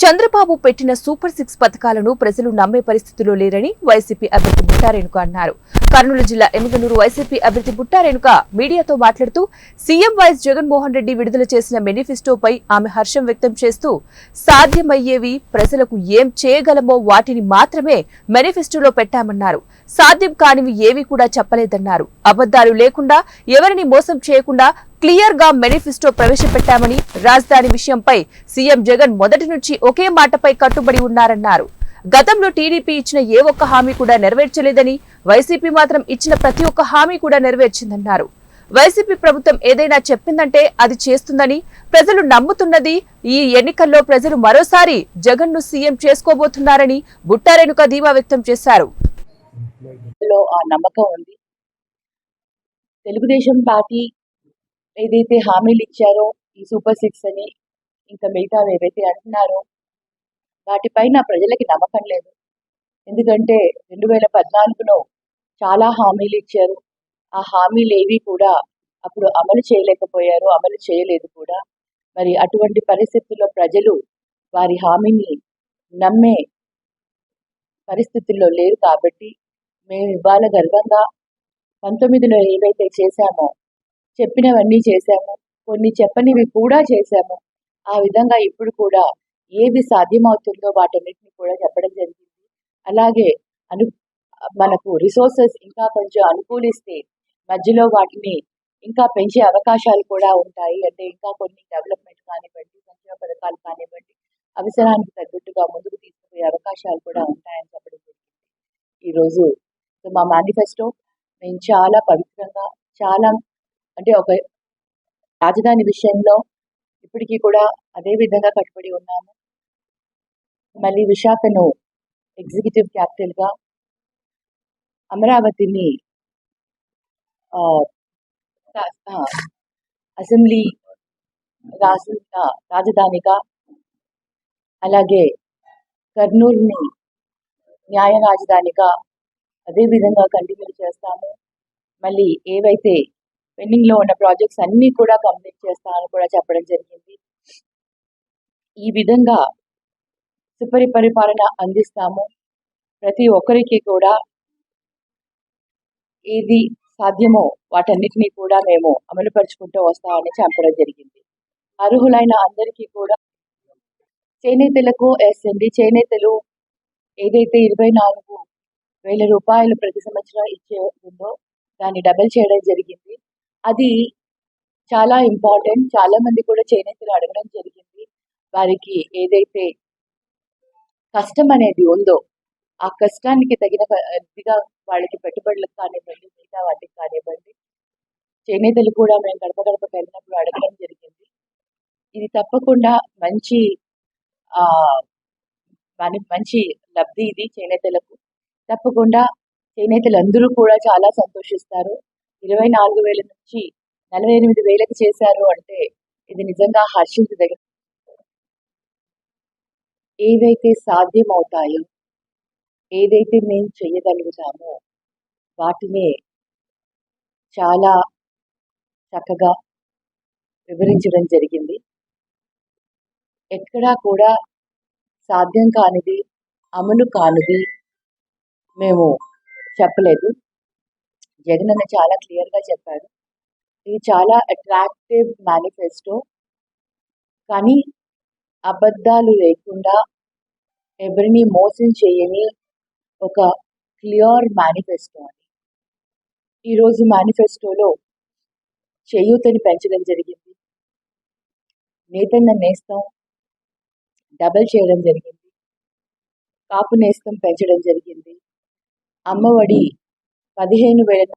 చంద్రబాబు పెట్టిన సూపర్ 6 పథకాలను ప్రజలు నమ్మే పరిస్థితిలో లేరని వైసీపీ అభ్యర్థి బుట్టా రేణుక అన్నారు. కర్నూలు జిల్లా ఎమ్మిగనూరు వైసీపీ అభ్యర్థి బుట్టా రేణుక మీడియాతో మాట్లాడుతూ సీఎం వైఎస్ జగన్మోహన్ రెడ్డి విడుదల చేసిన మేనిఫెస్టోపై ఆమె హర్షం వ్యక్తం చేస్తూ సాధ్యమయ్యేవి ప్రజలకు ఏం చేయగలమో వాటిని మాత్రమే మేనిఫెస్టోలో పెట్టామన్నారు. సాధ్యం కానివి ఏవి కూడా చెప్పలేదన్నారు. అబద్దాలు లేకుండా ఎవరిని మోసం చేయకుండా క్లియర్ గా మేనిఫెస్టో ప్రవేశపెట్టామని, రాజధాని విషయంపై సీఎం జగన్ మొదటి నుంచి ఒకే మాటపై కట్టుబడి ఉన్నారన్నారు. గతంలో టీడీపీ ఇచ్చిన ఏ ఒక్క హామీ కూడా నెరవేర్చలేదని, వైసీపీ మాత్రం ఇచ్చిన ప్రతి ఒక్క హామీ కూడా నెరవేర్చిందన్నారు. వైసీపీ ప్రభుత్వం ఏదైనా చెప్పిందంటే అది చేస్తుందని ప్రజలు నమ్ముతున్నది. ఈ ఎన్నికల్లో ప్రజలు మరోసారి జగన్ ను సీఎం చేసుకోబోతున్నారని బుట్టా రేణుక ధీమా వ్యక్తం చేశారు. నమ్మకం ఉంది. తెలుగుదేశం పార్టీ ఏదైతే హామీలు ఇచ్చారో ఈ సూపర్ 6 అని, ఇంకా మిగతా ఏవైతే అంటున్నారో వాటిపైన ప్రజలకి నమ్మకం లేదు. ఎందుకంటే 2014లో చాలా హామీలు ఇచ్చారు. ఆ హామీలు ఏవి కూడా అప్పుడు అమలు చేయలేకపోయారు, అమలు చేయలేదు కూడా. మరి అటువంటి పరిస్థితుల్లో ప్రజలు వారి హామీని నమ్మే పరిస్థితుల్లో లేరు. కాబట్టి మేము ఇవాళ గర్వంగా 19లో ఏవైతే చేశామో, చెప్పినవన్నీ చేశాము, కొన్ని చెప్పనివి కూడా చేశాము. ఆ విధంగా ఇప్పుడు కూడా ఏది సాధ్యమవుతుందో వాటన్నిటిని కూడా చెప్పడం జరిగింది. అలాగే మనకు రిసోర్సెస్ ఇంకా కొంచెం అనుకూలిస్తే మధ్యలో వాటిని ఇంకా పెంచే అవకాశాలు కూడా ఉంటాయి. అంటే ఇంకా కొన్ని డెవలప్మెంట్ కానివ్వండి, సంక్షేమ పథకాలు కానివ్వండి, అవసరానికి తగ్గట్టుగా ముందుకు తీసుకుపోయే అవకాశాలు కూడా ఉంటాయని చెప్పడం జరిగింది. ఈరోజు మా మేనిఫెస్టో మేము చాలా పవిత్రంగా, చాలా అంటే ఒక రాజధాని విషయంలో ఇప్పటికీ కూడా అదే విధంగా కట్టుబడి ఉన్నాము. మళ్ళీ విశాఖను ఎగ్జిక్యూటివ్ క్యాపిటల్ గా, అమరావతిని అసెంబ్లీ రాజధానిగా, అలాగే కర్నూలుని న్యాయ రాజధానిగా అదే విధంగా కంటిన్యూ చేస్తాము. మళ్ళీ ఏవైతే పెండింగ్ లో ఉన్న ప్రాజెక్ట్స్ అన్ని కూడా కంప్లీట్ చేస్తామని కూడా చెప్పడం జరిగింది. ఈ విధంగా సుపరిపాలన అందిస్తాము. ప్రతి ఒక్కరికి కూడా ఏది సాధ్యమో వాటన్నిటినీ కూడా మేము అమలుపరుచుకుంటూ వస్తామని చెప్పడం జరిగింది. అర్హులైన అందరికీ కూడా చేనేతలకు చేనేతలు ఏదైతే 24,000 రూపాయలు ప్రతి సంవత్సరం ఇచ్చే ఉందో దాన్ని డబల్ చేయడం జరిగింది. అది చాలా ఇంపార్టెంట్. చాలా మంది కూడా చేనేతలు అడగడం జరిగింది. వారికి ఏదైతే కష్టం అనేది ఉందో ఆ కష్టానికి తగినదిగా వాళ్ళకి పెట్టుబడులకు కానివ్వండి, మిగతా వాటికి కానివ్వండి, చేనేతలు కూడా మేము గడప గడపకి వెళ్ళినప్పుడు అడగడం జరిగింది. ఇది తప్పకుండా మంచి మంచి లబ్ధి ఇది చేనేతలకు. తప్పకుండా చేనేతలందరూ కూడా చాలా సంతోషిస్తారు. 24,000 నుంచి 48,000కి చేశారు అంటే ఇది నిజంగా హర్షించదగిన. ఏవైతే సాధ్యమవుతాయో, ఏదైతే మేము చేయగలుగుతామో వాటినే చాలా చక్కగా వివరించడం జరిగింది. ఎక్కడా కూడా సాధ్యం కానిది, అమలు కానిది మేము చెప్పలేదు. జగన్ అన్న చాలా క్లియర్గా చెప్పాడు. ఇది చాలా అట్రాక్టివ్ మేనిఫెస్టో, కానీ అబద్ధాలు లేకుండా ఎవరిని మోసం చేయని ఒక క్లియర్ మేనిఫెస్టో అని. ఈరోజు మేనిఫెస్టోలో చేయూతని పెంచడం జరిగింది, నేతన్న నేస్తం డబల్ చేయడం జరిగింది, కాపు నేస్తం పెంచడం జరిగింది, అమ్మఒడి 15,000